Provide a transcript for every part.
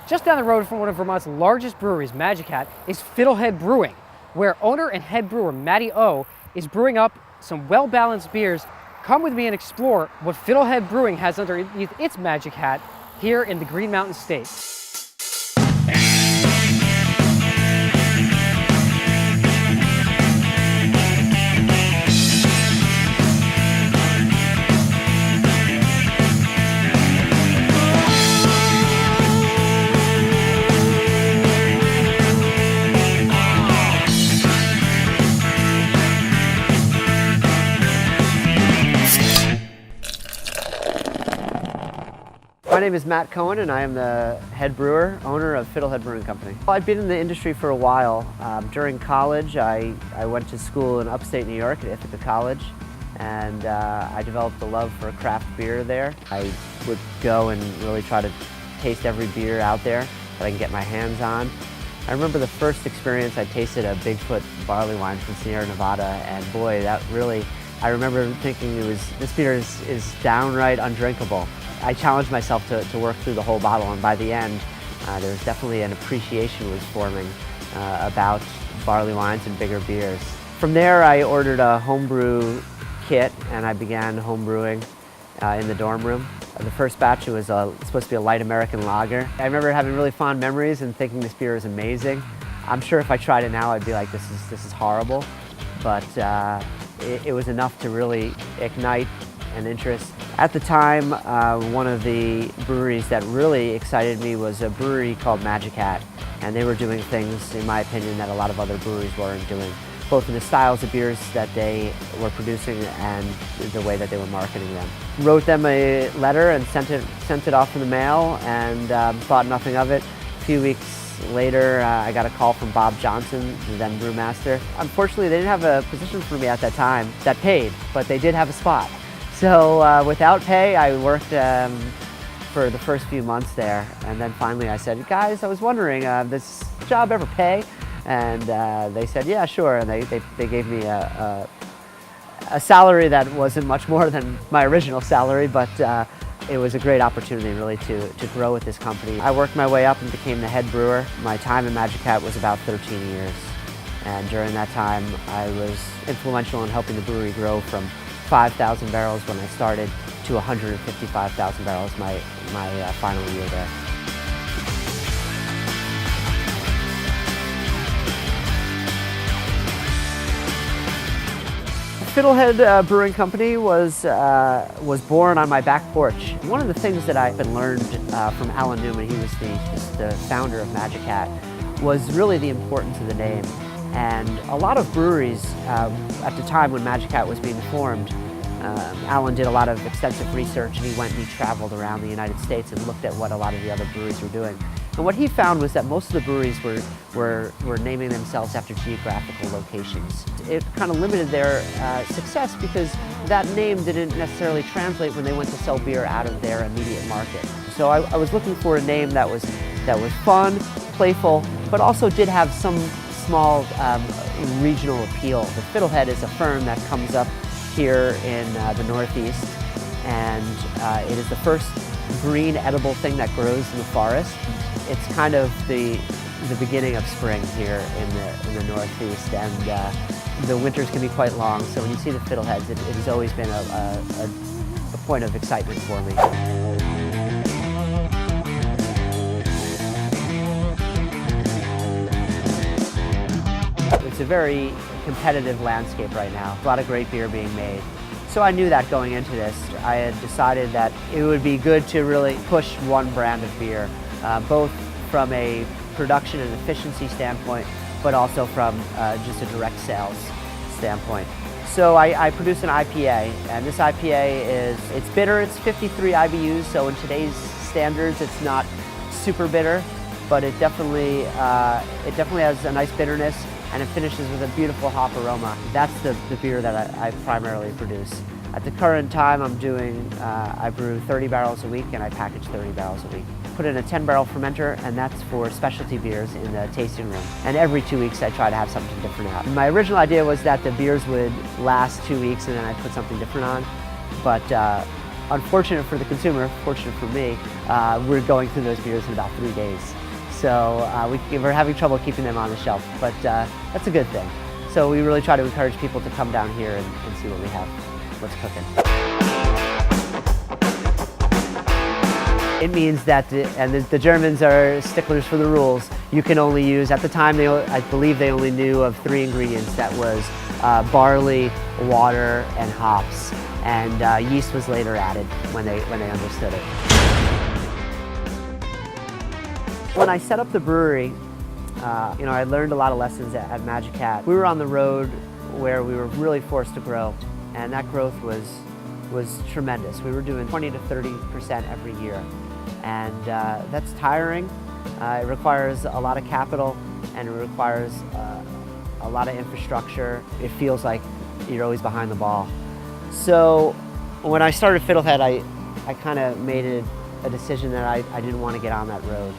Just down the road from one of Vermont's largest breweries, Magic Hat, is Fiddlehead Brewing, where owner and head brewer Matty O is brewing up some well-balanced beers. Come with me and explore what Fiddlehead Brewing has underneath its Magic Hat here in the Green Mountain State. My name is Matt Cohen and I am the head brewer, owner of Fiddlehead Brewing Company. Well, I've been in the industry for a while. During college, I went to school in upstate New York at Ithaca College, and I developed a love for craft beer there. I would go and really try to taste every beer out there that I can get my hands on. I remember the first experience I tasted a Bigfoot barley wine from Sierra Nevada, and boy, that really, I remember thinking this beer is downright undrinkable. I challenged myself to work through the whole bottle, and by the end, there was definitely an appreciation was forming about barley wines and bigger beers. From there, I ordered a homebrew kit, and I began homebrewing in the dorm room. The first batch was supposed to be a light American lager. I remember having really fond memories and thinking this beer is amazing. I'm sure if I tried it now, I'd be like, this is horrible, but it was enough to really ignite an interest. At the time, one of the breweries that really excited me was a brewery called Magic Hat, and they were doing things, in my opinion, that a lot of other breweries weren't doing, both in the styles of beers that they were producing and the way that they were marketing them. Wrote them a letter and sent it off in the mail, and thought nothing of it. A few weeks later, I got a call from Bob Johnson, the then brewmaster. Unfortunately, they didn't have a position for me at that time that paid, but they did have a spot. So without pay, I worked for the first few months there, and then finally I said, guys, I was wondering, does this job ever pay? And they said, yeah, sure, and they gave me a salary that wasn't much more than my original salary, but it was a great opportunity really to grow with this company. I worked my way up and became the head brewer. My time in Magic Hat was about 13 years, and during that time I was influential in helping the brewery grow from 5,000 barrels when I started to 155,000 barrels my final year there. Fiddlehead Brewing Company was born on my back porch. One of the things that I've been learned from Alan Newman, he was the founder of Magic Hat, was really the importance of the name. And a lot of breweries, at the time when Magic Hat was being formed, Alan did a lot of extensive research, and he went and he traveled around the United States and looked at what a lot of the other breweries were doing. And what he found was that most of the breweries were naming themselves after geographical locations. It kind of limited their success because that name didn't necessarily translate when they went to sell beer out of their immediate market. So I was looking for a name that was fun, playful, but also did have some small regional appeal. The Fiddlehead is a firm that comes up here in the Northeast, and it is the first green edible thing that grows in the forest. It's kind of the beginning of spring here in the Northeast, and the winters can be quite long. So when you see the Fiddleheads, it has always been a point of excitement for me. It's a very competitive landscape right now. A lot of great beer being made. So I knew that going into this. I had decided that it would be good to really push one brand of beer, both from a production and efficiency standpoint, but also from just a direct sales standpoint. So I produce an IPA, and this IPA it's bitter. It's 53 IBUs, so in today's standards, it's not super bitter, but it definitely has a nice bitterness, and it finishes with a beautiful hop aroma. That's the beer that I primarily produce. At the current time, I brew 30 barrels a week, and I package 30 barrels a week. Put in a 10-barrel fermenter, and that's for specialty beers in the tasting room. And every 2 weeks, I try to have something different out. My original idea was that the beers would last 2 weeks, and then I'd put something different on. But unfortunate for the consumer, fortunate for me, we're going through those beers in about 3 days. So we're having trouble keeping them on the shelf, but that's a good thing. So we really try to encourage people to come down here and see what we have, what's cooking. It means that, the Germans are sticklers for the rules, you can only use, at the time, I believe they only knew of 3 ingredients. That was barley, water, and hops. And yeast was later added when they understood it. When I set up the brewery, I learned a lot of lessons at Magic Hat. We were on the road where we were really forced to grow, and that growth was tremendous. We were doing 20 to 30% every year, and that's tiring. It requires a lot of capital, and it requires a lot of infrastructure. It feels like you're always behind the ball. So when I started Fiddlehead, I kind of made a decision that I didn't want to get on that road.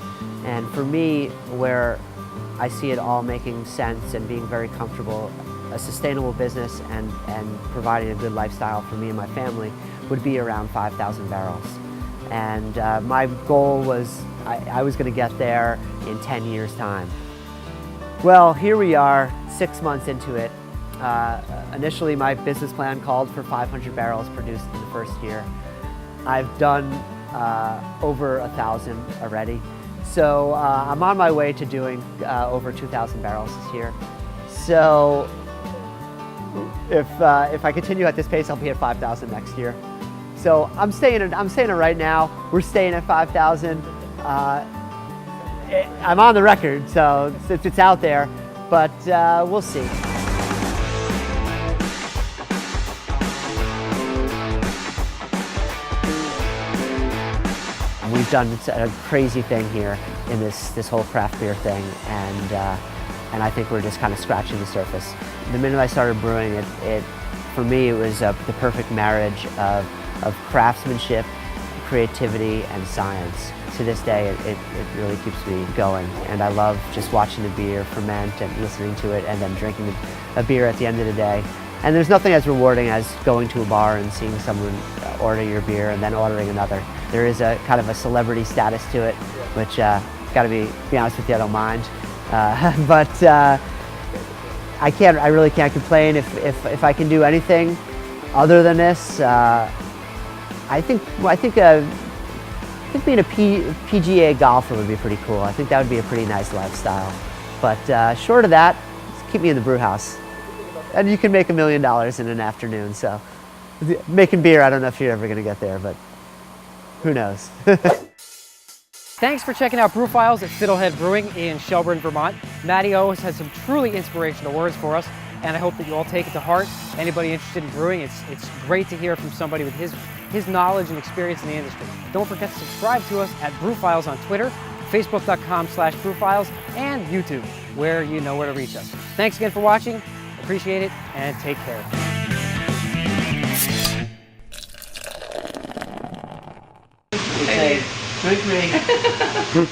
And for me, where I see it all making sense and being very comfortable, a sustainable business and providing a good lifestyle for me and my family would be around 5,000 barrels. And my goal was I was going to get there in 10 years' time. Well, here we are, 6 months into it. Initially, my business plan called for 500 barrels produced in the first year. I've done over 1,000 already. So I'm on my way to doing over 2,000 barrels this year. So if I continue at this pace, I'll be at 5,000 next year. So I'm saying it right now. We're staying at 5,000. I'm on the record, so it's out there, but we'll see. We've done a crazy thing here in this whole craft beer thing, and I think we're just kind of scratching the surface. The minute I started brewing, for me it was the perfect marriage of craftsmanship, creativity, and science. To this day, it really keeps me going, and I love just watching the beer ferment and listening to it, and then drinking a beer at the end of the day. And there's nothing as rewarding as going to a bar and seeing someone order your beer and then ordering another. There is a kind of a celebrity status to it, which gotta be honest with you, I don't mind. But I really can't complain if I can do anything other than this. I think being a PGA golfer would be pretty cool. I think that would be a pretty nice lifestyle. But short of that, just keep me in the brew house. And you can make $1 million in an afternoon, so making beer, I don't know if you're ever gonna get there, but who knows. Thanks for checking out Brewfiles at Fiddlehead Brewing in Shelburne, Vermont. Matty always has some truly inspirational words for us, and I hope that you all take it to heart. Anybody interested in brewing, it's great to hear from somebody with his knowledge and experience in the industry. Don't forget to subscribe to us at Brewfiles on Twitter, Facebook.com/Brewfiles, and YouTube, where you know where to reach us. Thanks again for watching. Appreciate it, and take care. Drink me.